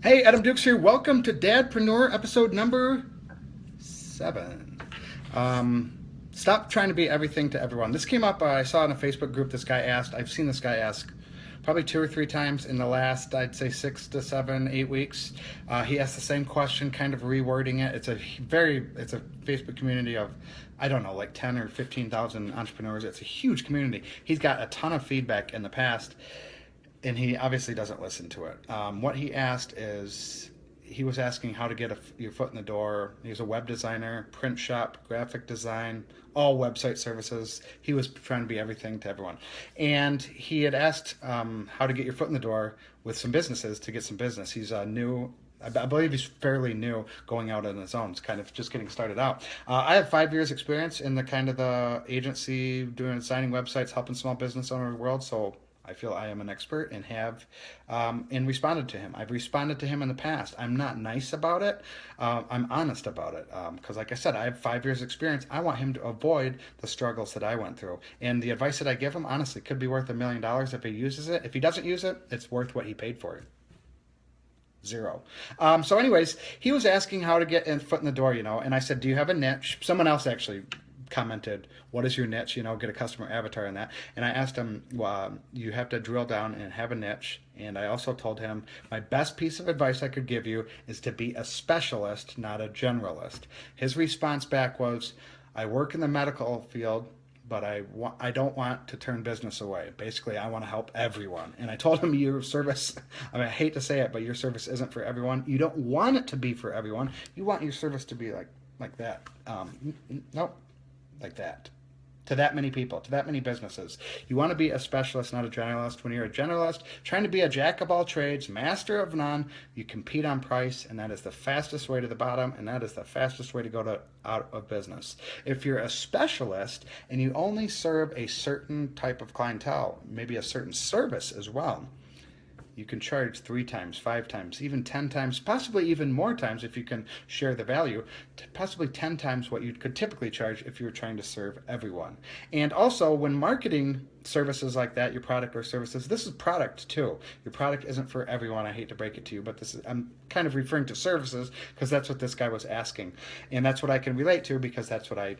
Hey, Adam Dukes here. Welcome to Dad-Preneur episode number 7. Stop trying to be everything to everyone. This came up, I saw in a Facebook group this guy asked. I've seen this guy ask probably 2 or 3 times in the last, I'd say 6 to 7, 8 weeks. He asked the same question, kind of rewording it. It's a Facebook community of, I don't know, like 10 or 15,000 entrepreneurs. It's a huge community. He's got a ton of feedback in the past, and he obviously doesn't listen to it. What he asked is, he was asking how to get your foot in the door. He's a web designer, print shop, graphic design, all website services. He was trying to be everything to everyone. And he had asked how to get your foot in the door with some businesses to get some business. He's new. I believe he's fairly new, going out on his own. He's kind of just getting started out. I have 5 years experience in the kind of the agency, doing designing websites, helping small business owners world. So I feel I am an expert and have and responded to him. I've responded to him in the past. I'm not nice about it. I'm honest about it. Because like I said, I have 5 years experience. I want him to avoid the struggles that I went through. And the advice that I give him, honestly, could be worth $1 million if he uses it. If he doesn't use it, it's worth what he paid for it. Zero. So anyways, he was asking how to get a foot in the door, and I said, do you have a niche? Someone else actually commented, what is your niche? Get a customer avatar in that. And I asked him, well, you have to drill down and have a niche. And I also told him, my best piece of advice I could give you is to be a specialist, not a generalist. His response back was, I work in the medical field, but I don't want to turn business away. Basically, I want to help everyone. And I told him, your service, I hate to say it, but your service isn't for everyone. You don't want it to be for everyone. You want your service to be like that. Nope, like that. To that many people, to that many businesses. You want to be a specialist, not a generalist. When you're a generalist, trying to be a jack of all trades, master of none, you compete on price, and that is the fastest way to the bottom, and that is the fastest way to go out of business. If you're a specialist and you only serve a certain type of clientele, maybe a certain service as well, you can charge 3 times, 5 times, even 10 times, possibly even more times if you can share the value, possibly 10 times what you could typically charge if you were trying to serve everyone. And also, when marketing services like that, your product or services, this is product too. Your product isn't for everyone. I hate to break it to you, but I'm kind of referring to services because that's what this guy was asking. And that's what I can relate to, because that's what I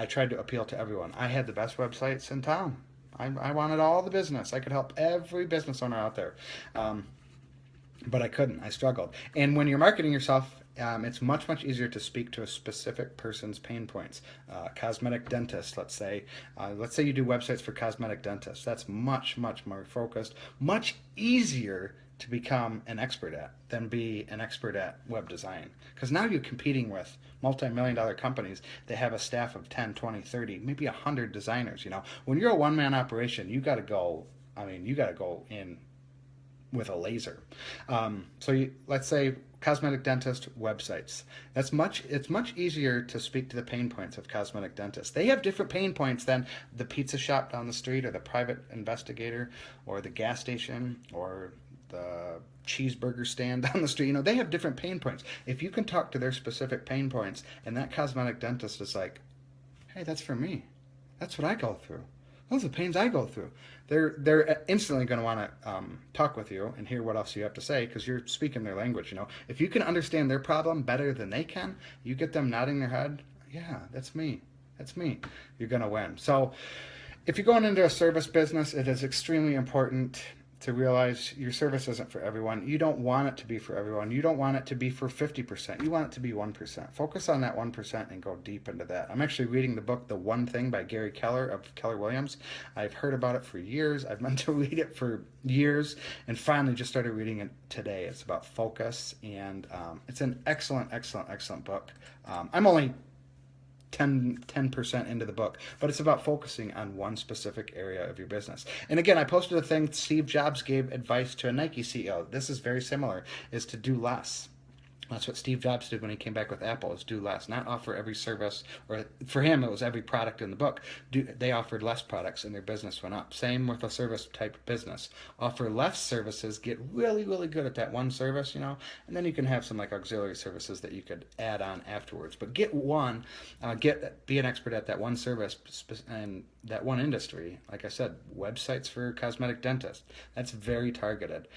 tried to appeal to everyone. I had the best websites in town. I wanted all the business. I could help every business owner out there. But I couldn't. I struggled. And when you're marketing yourself, it's much, much easier to speak to a specific person's pain points. Cosmetic dentist, let's say. Let's say you do websites for cosmetic dentists. That's much, much more focused, much easier to become an expert at than be an expert at web design. Because now you're competing with multi-million-dollar companies that have a staff of 10, 20, 30, maybe 100 designers. When you're a one-man operation, you got to go in with a laser. Let's say cosmetic dentist websites. It's much easier to speak to the pain points of cosmetic dentists. They have different pain points than the pizza shop down the street, or the private investigator, or the gas station, or the cheeseburger stand down the street. They have different pain points. If you can talk to their specific pain points, and that cosmetic dentist is like, hey, that's for me. That's what I go through. Those are the pains I go through. They're instantly going to want to talk with you and hear what else you have to say, because you're speaking their language. If you can understand their problem better than they can, you get them nodding their head. Yeah, that's me. That's me. You're going to win. So if you're going into a service business, it is extremely important to realize your service isn't for everyone. You don't want it to be for everyone. You don't want it to be for 50%. You want it to be 1%. Focus on that 1% and go deep into that. I'm actually reading the book, The One Thing by Gary Keller of Keller Williams. I've heard about it for years. I've meant to read it for years, and finally just started reading it today. It's about focus, and it's an excellent, excellent, excellent book. I'm only 10% into the book, but it's about focusing on one specific area of your business. And again, I posted a thing, Steve Jobs gave advice to a Nike CEO. This is very similar, is to do less. That's what Steve Jobs did when he came back with Apple, is do less, not offer every service, or for him it was every product in the book. They offered less products and their business went up. Same with a service type business. Offer less services, get really, really good at that one service, and then you can have some like auxiliary services that you could add on afterwards. But get one, be an expert at that one service and that one industry. Like I said, websites for cosmetic dentists. That's very targeted.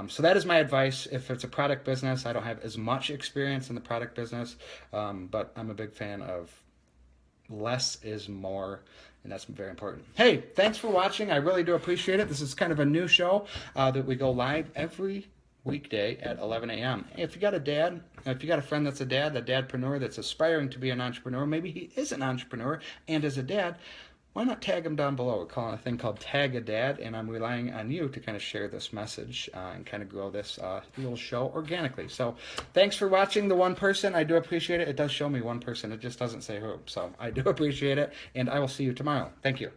So that is my advice. If it's a product business, I don't have as much experience in the product business, but I'm a big fan of less is more, and that's very important. Hey, thanks for watching. I really do appreciate it. This is kind of a new show that we go live every weekday at 11 a.m. Hey, if you got a dad, if you got a friend that's a Dad-Preneur that's aspiring to be an entrepreneur, maybe he is an entrepreneur and is a dad, why not tag him down below? We're calling a thing called Tag a Dad, and I'm relying on you to kind of share this message and kind of grow this little show organically. So thanks for watching the one person. I do appreciate it. It does show me one person. It just doesn't say who. So I do appreciate it, and I will see you tomorrow. Thank you.